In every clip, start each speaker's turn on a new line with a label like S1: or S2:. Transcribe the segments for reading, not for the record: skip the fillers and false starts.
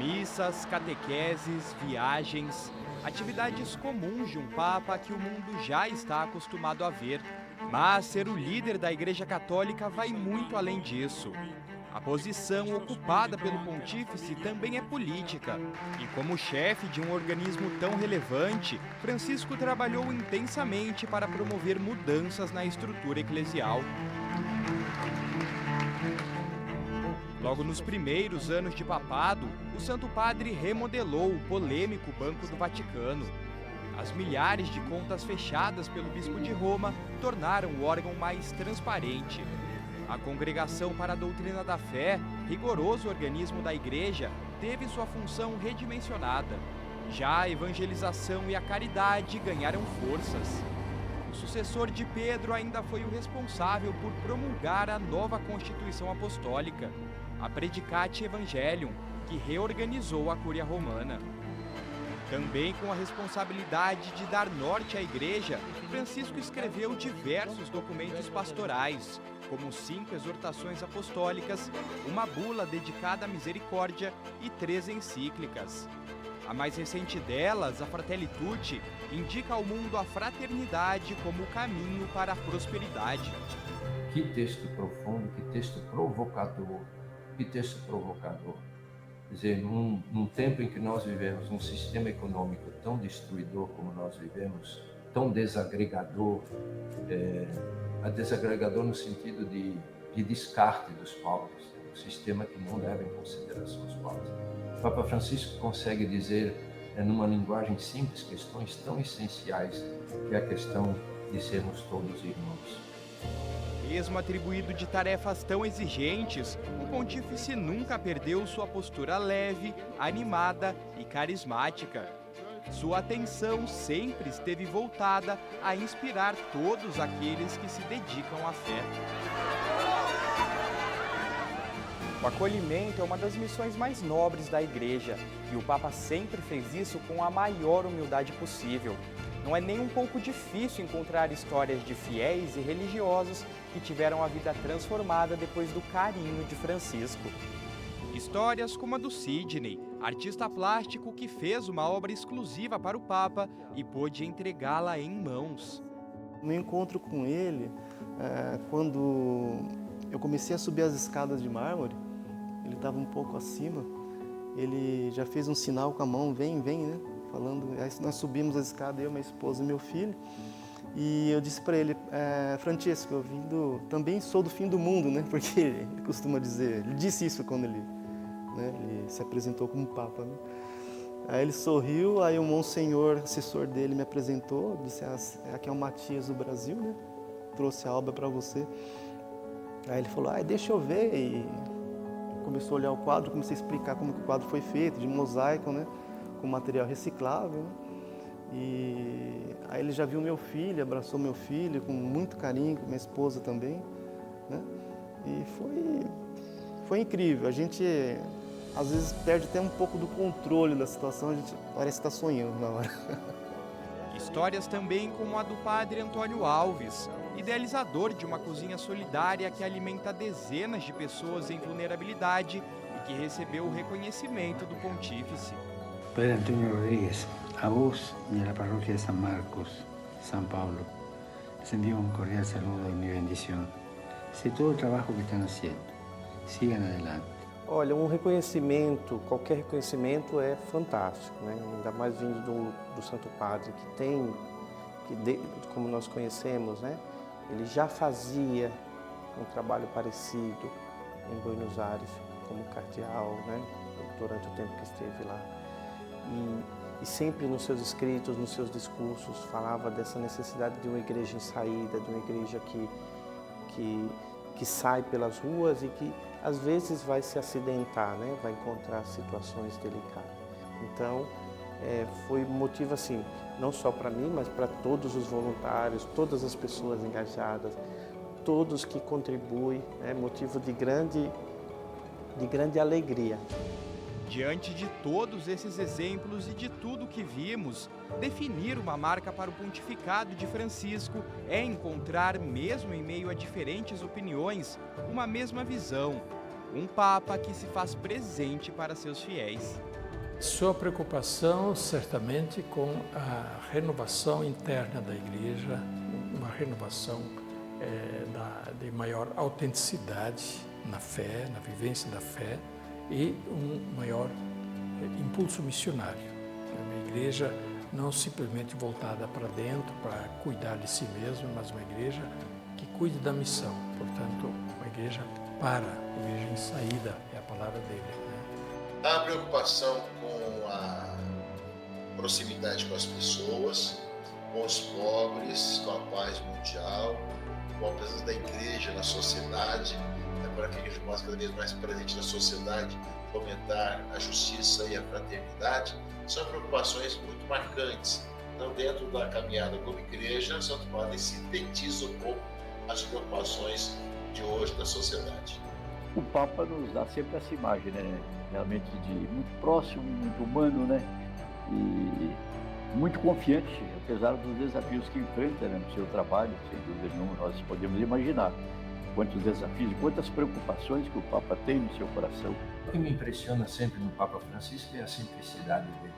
S1: Missas, catequeses, viagens, atividades comuns de um Papa que o mundo já está acostumado a ver. Mas ser o líder da Igreja Católica vai muito além disso. A posição ocupada pelo pontífice também é política. E como chefe de um organismo tão relevante, Francisco trabalhou intensamente para promover mudanças na estrutura eclesial. Logo nos primeiros anos de papado, o Santo Padre remodelou o polêmico Banco do Vaticano. As milhares de contas fechadas pelo Bispo de Roma tornaram o órgão mais transparente. A Congregação para a Doutrina da Fé, rigoroso organismo da Igreja, teve sua função redimensionada. Já a evangelização e a caridade ganharam forças. O sucessor de Pedro ainda foi o responsável por promulgar a nova Constituição Apostólica, a Predicate Evangelium, que reorganizou a Cúria Romana. Também com a responsabilidade de dar norte à Igreja, Francisco escreveu diversos documentos pastorais, como 5 exortações apostólicas, uma bula dedicada à misericórdia e 3 encíclicas. A mais recente delas, a Fratelli Tutti, indica ao mundo a fraternidade como o caminho para a prosperidade.
S2: Que texto profundo, que texto provocador, que texto provocador. Quer dizer, num tempo em que nós vivemos um sistema econômico tão destruidor como nós vivemos, tão desagregador, desagregador no sentido de descarte dos pobres, um sistema que não leva em consideração os pobres. O Papa Francisco consegue dizer, numa linguagem simples, questões tão essenciais, que é a questão de sermos todos irmãos.
S1: Mesmo atribuído de tarefas tão exigentes, o pontífice nunca perdeu sua postura leve, animada e carismática. Sua atenção sempre esteve voltada a inspirar todos aqueles que se dedicam à fé. O acolhimento é uma das missões mais nobres da Igreja, e o Papa sempre fez isso com a maior humildade possível. Não é nem um pouco difícil encontrar histórias de fiéis e religiosos que tiveram a vida transformada depois do carinho de Francisco. Histórias como a do Sidney, artista plástico que fez uma obra exclusiva para o Papa e pôde entregá-la em mãos.
S3: No encontro com ele, quando eu comecei a subir as escadas de mármore, ele estava um pouco acima, ele já fez um sinal com a mão, vem, vem, né? Falando, aí nós subimos a escada, eu, minha esposa e meu filho, e eu disse para ele, Francisco, também sou do fim do mundo, né? Porque ele costuma dizer, ele disse isso quando ele se apresentou como Papa, né? Aí ele sorriu, aí o Monsenhor, assessor dele, me apresentou, disse, aqui é o Matias do Brasil, né? Trouxe a obra para você. Aí ele falou, deixa eu ver, e começou a olhar o quadro, comecei a explicar como que o quadro foi feito, de mosaico, né? Com material reciclável, né? E aí ele já viu meu filho, abraçou meu filho com muito carinho, minha esposa também, né? E foi incrível. A gente às vezes perde até um pouco do controle da situação, a gente parece que está sonhando na hora.
S1: Histórias também como a do padre Antônio Alves, idealizador de uma cozinha solidária que alimenta dezenas de pessoas em vulnerabilidade e que recebeu o reconhecimento do pontífice.
S4: Padre Antonio Rodríguez, a vos y a la parroquia de San Marcos, San Pablo, les envío un cordial saludo y mi bendición. Sé todo el trabajo que están haciendo. Sigan adelante.
S5: Olha, um reconhecimento, qualquer reconhecimento é fantástico, né? Ainda mais vindo do Santo Padre, como nós conhecemos, né? Ele já fazia um trabalho parecido em Buenos Aires, como cardeal, né? Durante o tempo que esteve lá. E sempre nos seus escritos, nos seus discursos, falava dessa necessidade de uma igreja em saída, de uma igreja que sai pelas ruas e que às vezes vai se acidentar, né? Vai encontrar situações delicadas. Então, foi motivo assim, não só para mim, mas para todos os voluntários, todas as pessoas engajadas, todos que contribuem, motivo de grande alegria.
S1: Diante de todos esses exemplos e de tudo que vimos, definir uma marca para o pontificado de Francisco é encontrar, mesmo em meio a diferentes opiniões, uma mesma visão: Um Papa que se faz presente para seus fiéis.
S6: Sua preocupação, certamente, com a renovação interna da Igreja, uma renovação de maior autenticidade na fé, na vivência da fé e um maior impulso missionário. Uma igreja não simplesmente voltada para dentro, para cuidar de si mesma, mas uma igreja que cuide da missão. Portanto, uma igreja uma igreja em saída, é a palavra dele.
S7: Há a preocupação com a proximidade com as pessoas, com os pobres, com a paz mundial, com a presença da igreja na sociedade, para que a igreja possa cada vez mais presente na sociedade, fomentar a justiça e a fraternidade. São preocupações muito marcantes. Então, dentro da caminhada como igreja, Santo Padre sintetiza um pouco as preocupações de hoje da sociedade.
S8: O Papa nos dá sempre essa imagem, né? Realmente de muito próximo, muito humano, né? E muito confiante, apesar dos desafios que enfrenta, né, no seu trabalho, sem dúvida nenhuma. Nós podemos imaginar quantos desafios, quantas preocupações que o Papa tem no seu coração.
S2: O que me impressiona sempre no Papa Francisco é a simplicidade dele,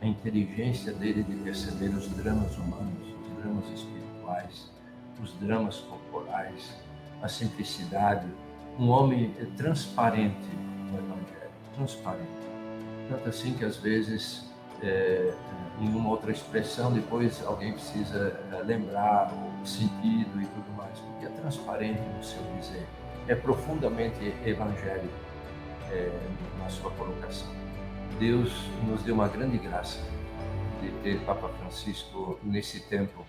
S2: a inteligência dele de perceber os dramas humanos, os dramas espirituais, os dramas corporais, a simplicidade, um homem transparente no Evangelho, transparente. Tanto assim que às vezes, em uma outra expressão, depois alguém precisa lembrar o sentido e tudo mais, porque é transparente no seu dizer, é profundamente evangélico na sua colocação. Deus nos deu uma grande graça de ter Papa Francisco nesse tempo.